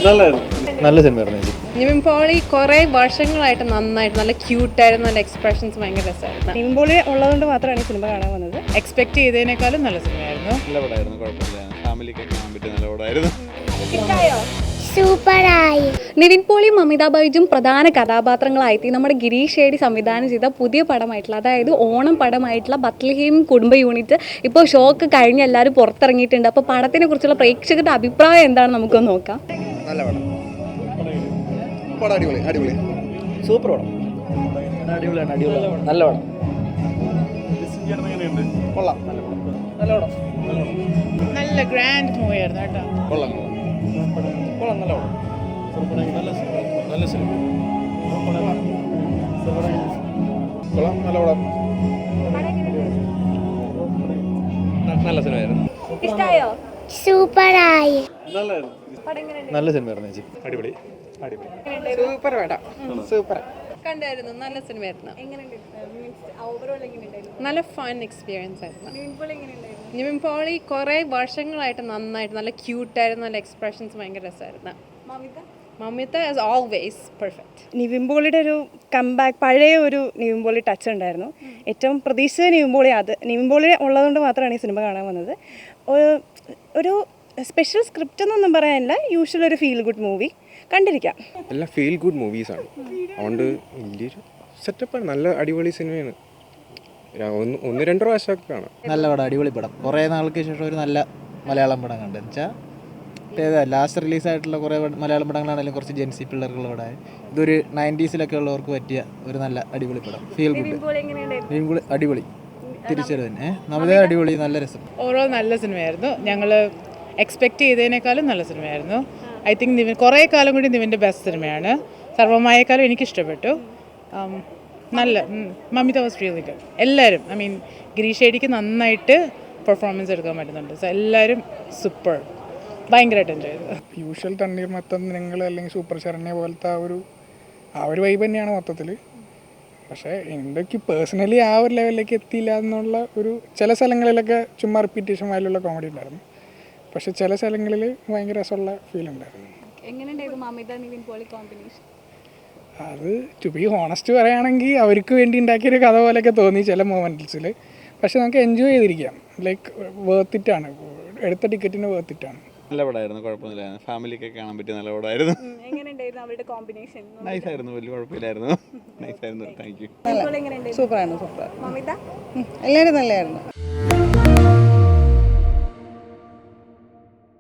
നല്ല സിനിമയായിരുന്നു ചേച്ചി. നിവിൻ പോളി കുറേ വർഷങ്ങളായിട്ട് നന്നായിട്ട് നല്ല ക്യൂട്ടായിരുന്നു, നല്ല എക്സ്പ്രഷൻസ് ഭയങ്കര രസമായിരുന്നു. നിവിൻ പോളി ഉള്ളതുകൊണ്ട് മാത്രമാണ് ഈ സിനിമ കാണാൻ വന്നത്. എക്സ്പെക്ട് ചെയ്തതിനേക്കാളും നല്ല സിനിമയായിരുന്നു. നല്ല പടമായിരുന്നു, കുഴപ്പമില്ല. ഫാമിലിക്കൊക്കെ കാണാൻ പറ്റിയ നല്ല പടമായിരുന്നു. സൂപ്പറായി. നിവിൻ പോളിയും മമിത ബൈജും പ്രധാന കഥാപാത്രങ്ങളായിട്ട് നമ്മുടെ ഗിരീഷ് ഏടി സംവിധാനം ചെയ്ത പുതിയ പടമായിട്ടുള്ള, അതായത് ഓണം പടമായിട്ടുള്ള ബത്ലഹേം കുടുംബ യൂണിറ്റ് ഇപ്പോൾ ഷോക്ക് കഴിഞ്ഞ് എല്ലാവരും പുറത്തിറങ്ങിയിട്ടുണ്ട്. അപ്പോൾ പടത്തിനെ കുറിച്ചുള്ള പ്രേക്ഷകരുടെ അഭിപ്രായം എന്താണ് നമുക്കൊന്ന് നോക്കാം. നല്ല പടം, പടം അടിപൊളി, അടിപൊളി, സൂപ്പർ പടം, അടിപൊളിയാണ്, അടിപൊളി, നല്ല പടം, കൊള്ളാം, നല്ല പടം, നല്ല ഗ്രാൻഡ് മൂവി ആയിരുന്നു കേട്ടോ. കൊള്ളാം, കൊള്ളാം, നല്ല പടം, നല്ല സിനിമ, കൊള്ളാം, നല്ല പടം, നല്ല സിനിമയായിരുന്നു. ഇഷ്ടായോ? സൂപ്പറായി. നല്ല സിനിമയായിരുന്നു ചേച്ചി. അടിപൊളി, അടിപൊളി, സൂപ്പർ പടം, സൂപ്പർ. കണ്ടായിരുന്നു, നല്ല സിനിമയായിരുന്നു. നല്ല ഫൺ എക്സ്പീരിയൻസ് ആയിരുന്നു. നിവിൻ പോളി കുറേ വർഷങ്ങളായിട്ട് നന്നായിട്ട് നല്ല ക്യൂട്ടായിരുന്നു, നല്ല എക്സ്പ്രഷൻസ് ഭയങ്കര രസമായിരുന്നു. Mamitha as always perfect. Nivin പോളിയുടെ ഒരു കംബാക്ക്, പഴയ ഒരു നിവിൻ പോളി ടച്ച് ഉണ്ടായിരുന്നു. ഏറ്റവും പ്രതീക്ഷിച്ച നിവിൻ പോളി അത്. നിവിൻ പോളി ഉള്ളതുകൊണ്ട് മാത്രമാണ് ഈ സിനിമ കാണാൻ വന്നത്. ഒരു സ്പെഷ്യൽ സ്ക്രിപ്റ്റ് എന്നൊന്നും പറയാനില്ല, യൂഷ്വൽ ഒരു ഫീൽ ഗുഡ് മൂവി കണ്ടിരിക്കാം. എല്ലാം ഫീൽ ഗുഡ് മൂവീസാണ്, അതുകൊണ്ട് വലിയൊരു സെറ്റപ്പാണ്. നല്ല അടിപൊളി സിനിമയാണ്. ഒന്ന് രണ്ട് പ്രാവശ്യമൊക്കെ കാണാം. നല്ല പടം, അടിപൊളി പടം. കുറേ നാൾക്ക് ശേഷം ഒരു നല്ല മലയാളം പടം കണ്ടു. വെച്ചാൽ ലാസ്റ്റ് റിലീസായിട്ടുള്ള കുറേ മലയാളം പടങ്ങളാണെങ്കിലും കുറച്ച് ജെൻസി പിള്ളേർക്കുള്ള പടമായി. ഇതൊരു 90s ഉള്ളവർക്ക് പറ്റിയ ഒരു നല്ല അടിപൊളി പടം, ഫീൽ ഗുഡ്. നിവിൻ പോളി അടിപൊളി, തിരിച്ചത് തന്നെ നമ്മുടെ അടിപൊളി, നല്ല രസം. ഓരോ നല്ല സിനിമയായിരുന്നു. ഞങ്ങൾ എക്സ്പെക്ട് ചെയ്തതിനേക്കാളും നല്ല സിനിമയായിരുന്നു. ഐ തിങ്ക് നിവിൻ കുറേ കാലം കൂടി നിവിൻ്റെ ബെസ്റ്റ് സിനിമയാണ്. സർവ്വമായേക്കാളും എനിക്കിഷ്ടപ്പെട്ടു. നല്ല മമിത വാസ് റിയലി ഗുഡ്. എല്ലാവരും, ഐ മീൻ ഗിരീഷ് ഏടിക്ക് നന്നായിട്ട് പെർഫോമൻസ് എടുക്കാൻ പറ്റുന്നുണ്ട്. സോ എല്ലാവരും സൂപ്പർ, ഭയങ്കരമായിട്ട് എൻജോയ് ചെയ്തു. യൂഷ്വൽ തണ്ണീർമത്തങ്ങൾ അല്ലെങ്കിൽ സൂപ്പർ ശരണ്യ പോലത്തെ ആ ഒരു വൈബ് തന്നെയാണ് മൊത്തത്തിൽ. പക്ഷേ എനിക്ക് പേഴ്സണലി ആ ഒരു ലെവലിലേക്ക് എത്തിയില്ല എന്നുള്ള ഒരു ചില സ്ഥലങ്ങളിലൊക്കെ ചുമ്മാ റിപ്പീറ്റേഷൻ വാല്യുള്ള കോമഡി ഉണ്ടായിരുന്നു. പക്ഷെ ചില സ്ഥലങ്ങളിൽ ഭയങ്കര രസമുള്ള ഫീൽ ഉണ്ടായിരുന്നു. അത് ടു ബി ഹോണസ്റ്റ് പറയുകയാണെങ്കിൽ അവർക്ക് വേണ്ടി ഉണ്ടാക്കിയൊരു കഥ പോലെയൊക്കെ തോന്നി ചില മൊമെൻറ്റ്സിൽ. പക്ഷെ നമുക്ക് എൻജോയ് ചെയ്തിരിക്കാം. ലൈക്ക് വേർത്തിട്ടാണ്, എടുത്ത ടിക്കറ്റിന് വേർത്തിട്ടാണ്. നല്ല പടമായിരുന്നു, കുഴപ്പമില്ല. ഫാമിലിക്കൊക്കെ കാണാൻ പറ്റിയ നല്ല പടമായിരുന്നു. നൈസായിരുന്നു, വലിയ കുഴപ്പമില്ലായിരുന്നു, നൈസായിരുന്നു. Thank you. സൂപ്പറായിരുന്നു, സൂപ്പർ. എല്ലാവരും നല്ലതായിരുന്നു.